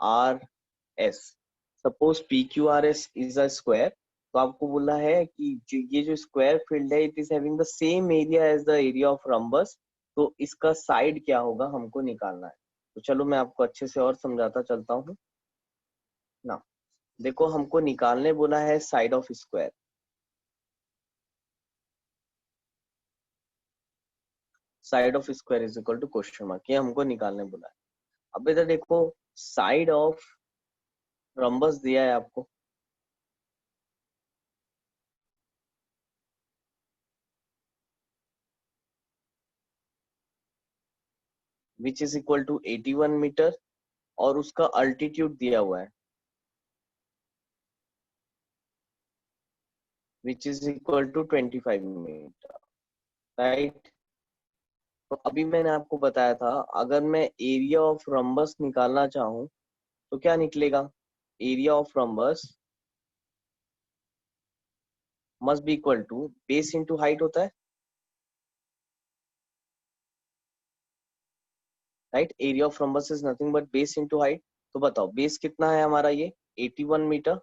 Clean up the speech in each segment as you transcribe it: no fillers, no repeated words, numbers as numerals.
R S. Suppose P Q R S is a square, तो आपको बोला है कि ये जो स्क्वायर फील्ड है it is having the same area as the area of rhombus, तो इसका साइड क्या होगा हमको निकालना है। तो चलो मैं आपको अच्छे से और समझाता चलता हूँ ना। देखो हमको निकालने बोला है side of square, side of square is equal to question mark, ये हमको निकालने बोला है। अब इधर देखो साइड ऑफ रम्बस दिया है आपको, which is equal to 81 metre, और उसका अल्टीट्यूड दिया हुआ है which is equal to 25 metre, right. तो अभी मैंने आपको बताया था अगर मैं एरिया ऑफ रम्बस निकालना चाहूँ तो क्या निकलेगा, area of rhombus must be equal to base into height होता है, right. Area of rhombus is nothing but base into height. तो बताओ बेस कितना है हमारा, ये 81 मीटर,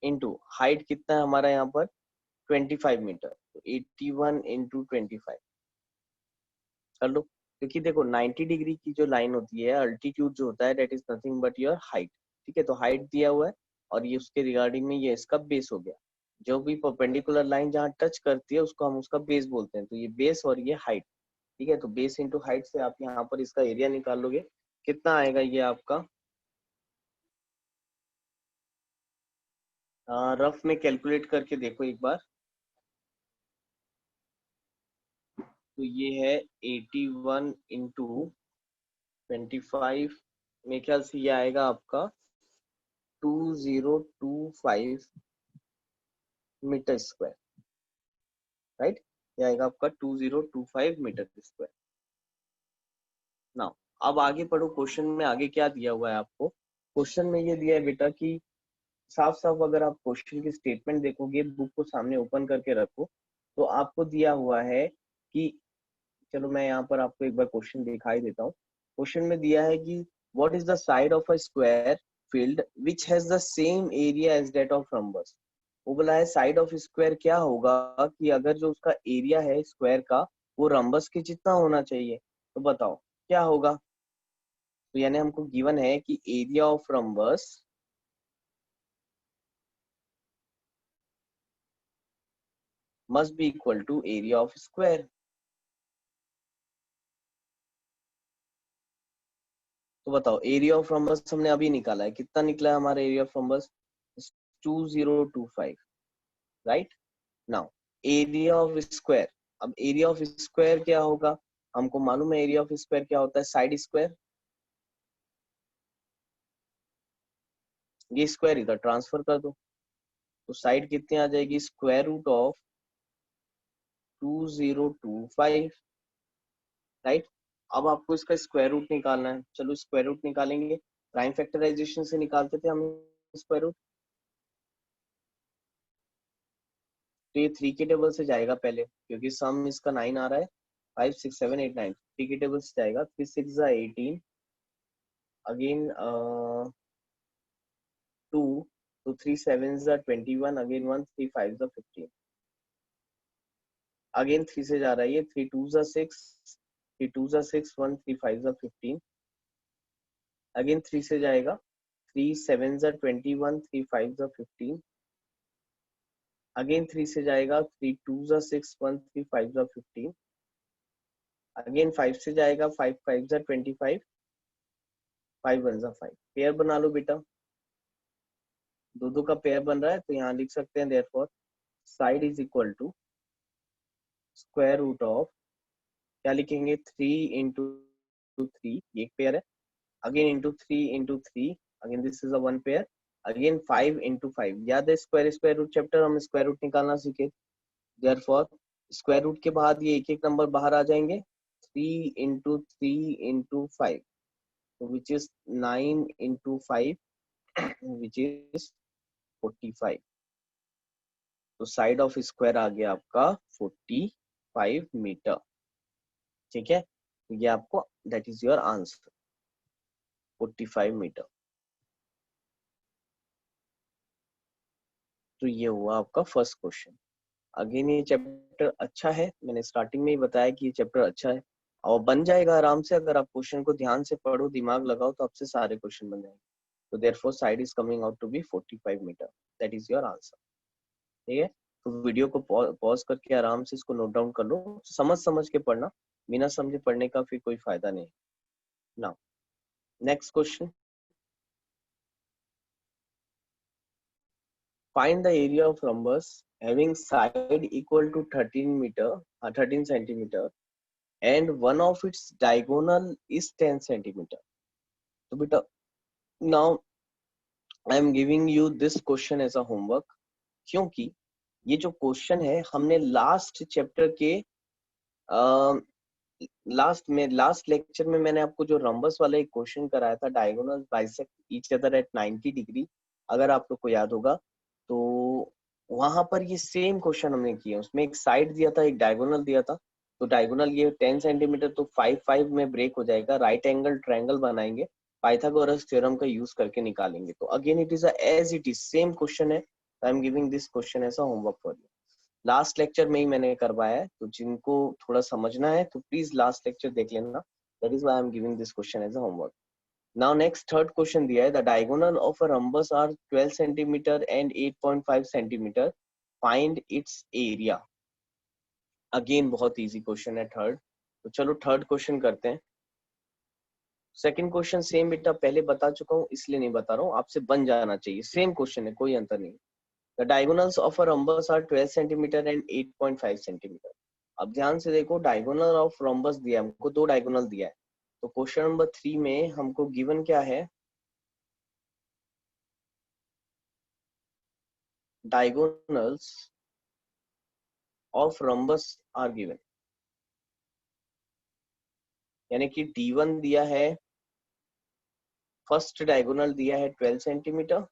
इंटू हाइट कितना है हमारा यहाँ पर 25 मीटर, तो 81 इंटू 25 कर लो। क्योंकि देखो 90 डिग्री की जो लाइन होती है, अल्टीट्यूड जो होता है that is nothing but your height, ठीक है। तो हाइट दिया हुआ है और ये उसके रिगार्डिंग में ये इसका बेस हो गया। जो भी परपेंडिकुलर लाइन जहाँ टच करती है उसको हम उसका बेस बोलते हैं, तो ये बेस और ये हाइट, ठीक है। तो बेस इंटू हाइट से आप यहाँ पर इसका एरिया निकाल लोगे, कितना आएगा ये आपका, रफ में कैलकुलेट करके देखो एक बार। तो ये है 81 इंटू 25, मेरे ख्याल से ये आएगा आपका 2025 मीटर स्क्वायर, राइट। ये आएगा आपका 2025 मीटर स्क्वायर। ना अब आगे पढ़ो, क्वेश्चन में आगे क्या दिया हुआ है आपको। क्वेश्चन में ये दिया है बेटा कि साफ साफ अगर आप क्वेश्चन की स्टेटमेंट देखोगे, बुक को सामने ओपन करके रखो, तो आपको दिया हुआ है कि, चलो मैं यहाँ पर आपको एक बार क्वेश्चन दिखाई देता हूँ। क्वेश्चन में दिया है कि what is the side of a square field which has the same area as that of rhombus. वो बोला है साइड ऑफ स्क्वायर क्या होगा कि अगर जो उसका एरिया है स्क्वायर का वो रम्बस के जितना होना चाहिए, तो बताओ क्या होगा। तो यानी हमको गिवन है कि area of rhombus must be equal to area of square. तो बताओ एरिया ऑफ रम्बस हमने अभी निकाला है, कितना निकला है हमारा area of rhombus 2025, right. Now area of square, अब एरिया ऑफ स्क्वायर क्या होगा, हमको मालूम है एरिया ऑफ स्क्वायर क्या होता है, साइड स्क्वायर। ये स्क्वायर इधर ट्रांसफर कर दो, तो साइड कितनी आ जाएगी, स्क्वायर रूट ऑफ 2025, राइट। अब आपको इसका स्क्वायर रूट निकालना है, चलो स्क्वायर रूट निकालेंगे। प्राइम फैक्टराइजेशन से निकालते थे हम स्क्वायर रूट, तो ये 3 के टेबल से जाएगा पहले, क्योंकि सम इसका 9 आ रहा है, 5 6 7 8 9, 3 के टेबल से जाएगा, 3 6 18, अगेन 2, तो 3 7 21, अगेन 1, 3 5 15, अगेन 3 से जा रहा है ये, 3 2 6, 3 2 6 1, 3 5 15, अगेन 3 से जाएगा, 3 7 21, 3 5 15, अगेन 3 से जाएगा, 3 2 6 1, 3 5 15, अगेन 5 से जाएगा, 5 5 25, 5 1 5। पेयर बना लो बेटा, दो दो का पेयर बन रहा है, तो यहाँ लिख सकते हैं therefore side is equal to square root of, क्या लिखेंगे, 3 इंटू 3, ये एक पेयर है, again into 3 into 3, again this is a one pair, again 5 into 5। याद है स्क्वायर स्क्वायर रूट चैप्टर, हम स्क्वायर रूट निकालना सीखे, देयरफॉर स्क्वायर रूट के बाद ये एक एक नंबर बाहर आ जाएंगे, 3 into 3 into 5, which is 9 into 5, which is 45। तो साइड ऑफ स्क्वायर आ गया आपका 45 मीटर, ठीक है। तो ये आपको that is your answer 45 metre. तो ये हुआ आपका फर्स्ट क्वेश्चन। अगेन ये चैप्टर अच्छा है, मैंने स्टार्टिंग में ही बताया कि ये चैप्टर अच्छा है और बन जाएगा आराम से। अगर आप क्वेश्चन को ध्यान से पढ़ो, दिमाग लगाओ, तो आपसे सारे क्वेश्चन बन जाएंगे। तो therefore side is coming out to be 45 metre, that is your answer. ठीक है, तो वीडियो को पॉज करके आराम से इसको नोट डाउन कर लो, समझ समझ के पढ़ना, बिना समझे पढ़ने का फिर कोई फायदा नहीं। Now next question, find the area of rhombus having side equal to 13 centimeter and one of its diagonal is 10 centimeter. तो बेटा now I am giving you this question as a homework, क्योंकि ये जो क्वेश्चन है हमने last chapter के last lecture में मैंने आपको जो रंबस वाला एक क्वेश्चन कराया था, diagonal bisect each other at 90 degree, अगर आप लोग को याद होगा तो वहां पर ये सेम क्वेश्चन हमने किया। उसमें एक साइड दिया था, एक डायगोनल दिया था। तो डायगोनल ये 10 सेंटीमीटर, तो 5 में ब्रेक हो जाएगा, राइट एंगल ट्रायंगल बनाएंगे, पाइथागोरस थ्योरम का यूज करके निकालेंगे। तो again it is as it is same question है। I am giving this question as a homework for you. Last lecture में ही मैंने करवाया है, तो जिनको थोड़ा समझना है तो प्लीज लास्ट लेक्चर देख लेना। That is why I am giving this question as a homework. Now next third question दिया है, the diagonal of a rhombus are 12 centimetre and 8.5 centimetre, find its area. Again बहुत easy question है third. तो चलो third question करते हैं। Second question same बेटा पहले बता चुका हूँ, इसलिए नहीं बता रहा हूँ, आपसे बन जाना चाहिए। सेम क्वेश्चन है, कोई अंतर नहीं। The diagonals of a rhombus are 12 centimeter and 8.5 centimeter. अब ध्यान से देखो, डायगोनल ऑफ रोम्बस दिया है हमको, दो डायगोनल दिया है। तो क्वेश्चन नंबर 3 में हमको गिवन क्या है, diagonals of rhombus are given, यानी कि D1 दिया है, फर्स्ट डायगोनल दिया है 12 सेंटीमीटर,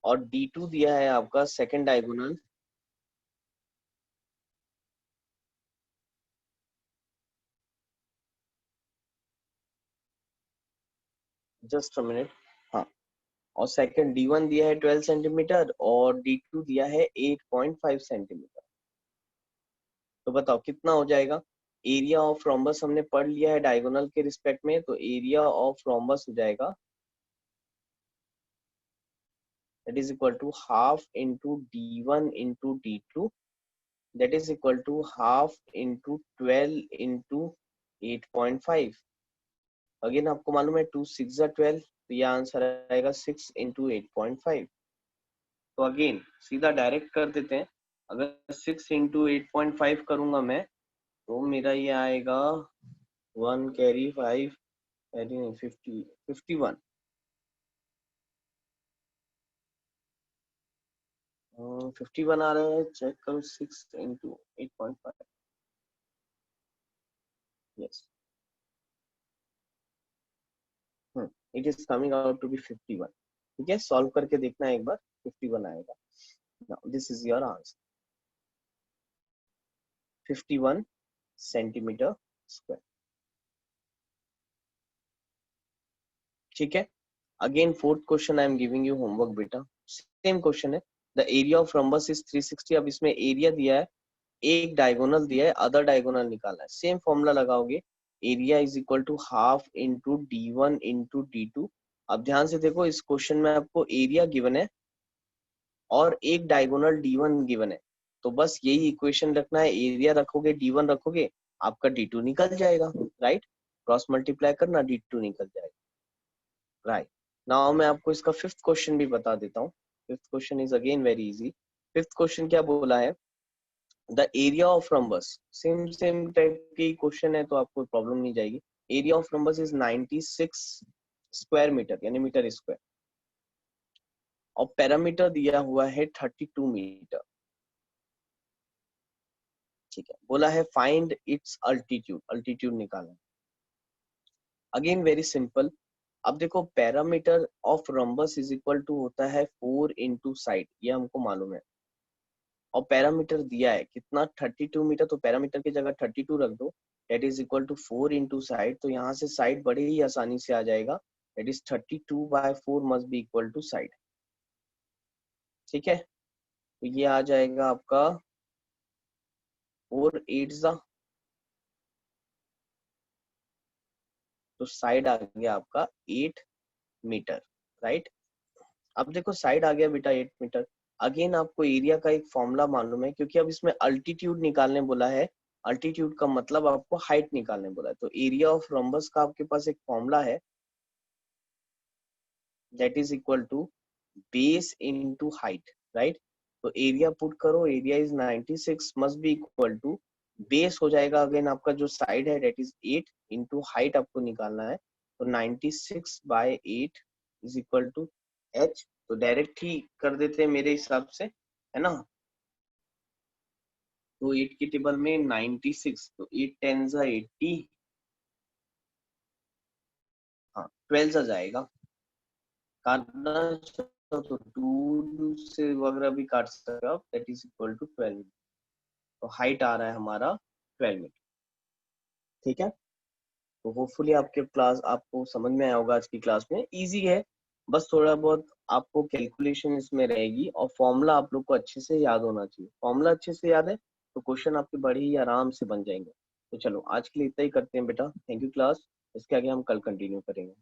और D2 दिया है आपका second diagonal, just a minute, हाँ, और सेकंड D1 दिया है 12 सेंटीमीटर और D2 दिया है 8.5 सेंटीमीटर। तो बताओ कितना हो जाएगा। एरिया ऑफ रोम्बस हमने पढ़ लिया है डायगोनल के रिस्पेक्ट में, तो एरिया ऑफ रोम्बस हो जाएगा that is equal to half into D1 into D2, that is equal to half into 12 into 8.5। Again आपको मालूम है 2 6 12, तो ये आंसर आएगा 6 इंटू 8.5। तो अगेन सीधा डायरेक्ट कर देते हैं। अगर 6 इंटू 8.5 करूंगा मैं, तो मेरा ये आएगा 1 कैरी 5 कैरी नहीं 50 51, 51 आ रहा है। चेक करो 6 into 8.5, yes, it is coming out to be 51। ठीक है, सॉल्व करके देखना एक बार, 51 आएगा। Now this is your answer, 51 centimetre square. ठीक है, again fourth question I am giving you homework बेटा, सेम क्वेश्चन है। The area of rhombus is 360। अब इसमें एरिया दिया है, एक डायगोनल दिया है, अदर डायगोनल निकालना है। सेम फॉर्मूला लगाओगे, area is equal to half into D1 into D2। अब ध्यान से देखो, इस क्वेश्चन में आपको एरिया गिवन है और एक डायगोनल D1 गिवन है। तो बस यही इक्वेशन रखना है, एरिया रखोगे D1 रखोगे, आपका D2 निकल जाएगा। राइट, क्रॉस मल्टीप्लाई करना, D2 निकल जाएगा। राइट, नाउ मैं आपको इसका फिफ्थ क्वेश्चन भी बता देता हूँ। Fifth question is again very easy. Fifth question क्या बोला है, the area of rhombus, same type की क्वेश्चन है तो आपको प्रॉब्लम नहीं जाएगी। Area of rhombus is 96 square metre, यानी मीटर स्क्वायर, और पैरामीटर दिया हुआ है 32 मीटर। ठीक है, बोला है फाइंड इट्स अल्टीट्यूड, अल्टीट्यूड निकालना। Again very simple. अब देखो, perimeter of rhombus is equal to होता है 4 इंटू साइड, ये हमको मालूम है। और पैरामीटर दिया है कितना, 32 मीटर, तो पैरामीटर की जगह 32 रख दो, that is equal to 4 into side. तो यहाँ से साइड बड़े ही आसानी से आ जाएगा, that is 32/4 must be equal to side. ठीक है, तो ये आ जाएगा आपका 4 8 जा, तो साइड आ गया आपका 8 मीटर, राइट। अब देखो साइड आ गया बेटा 8 मीटर। अगेन आपको एरिया का एक फॉर्मूला मालूम है, क्योंकि अब इसमें अल्टीट्यूड निकालने बोला है। अल्टीट्यूड का मतलब आपको हाइट निकालने बोला है, तो एरिया ऑफ रोम्बस का आपके पास एक फॉर्मूला है, that is equal to base into height, right. तो एरिया पुट करो, area is 96 must be equal to base हो जाएगा अगेन आपका जो साइड है दैट इज 8 इंटू हाइट आपको निकालना है, तो 96/8 इज इक्वल टू h। तो डायरेक्ट ही कर देते हैं मेरे हिसाब से, है ना। तो 8 के टेबल में 96, तो 8 10 जा 80, हाँ 12 जा जाएगा। काटना चाहो तो 2 से वगैरह भी काट सकते हो आप, दैट इज इक्वल टू 12। तो हाइट आ रहा है हमारा 12 मीटर। ठीक है, तो होपफुली आपके क्लास आपको समझ में आया होगा आज की क्लास में, इजी है। बस थोड़ा बहुत आपको कैलकुलेशन इसमें रहेगी, और फॉर्मूला आप लोग को अच्छे से याद होना चाहिए। फॉर्मूला अच्छे से याद है तो क्वेश्चन आपके बड़े ही आराम से बन जाएंगे। तो चलो आज के लिए इतना ही करते हैं बेटा, थैंक यू क्लास। इसके आगे हम कल कंटिन्यू करेंगे।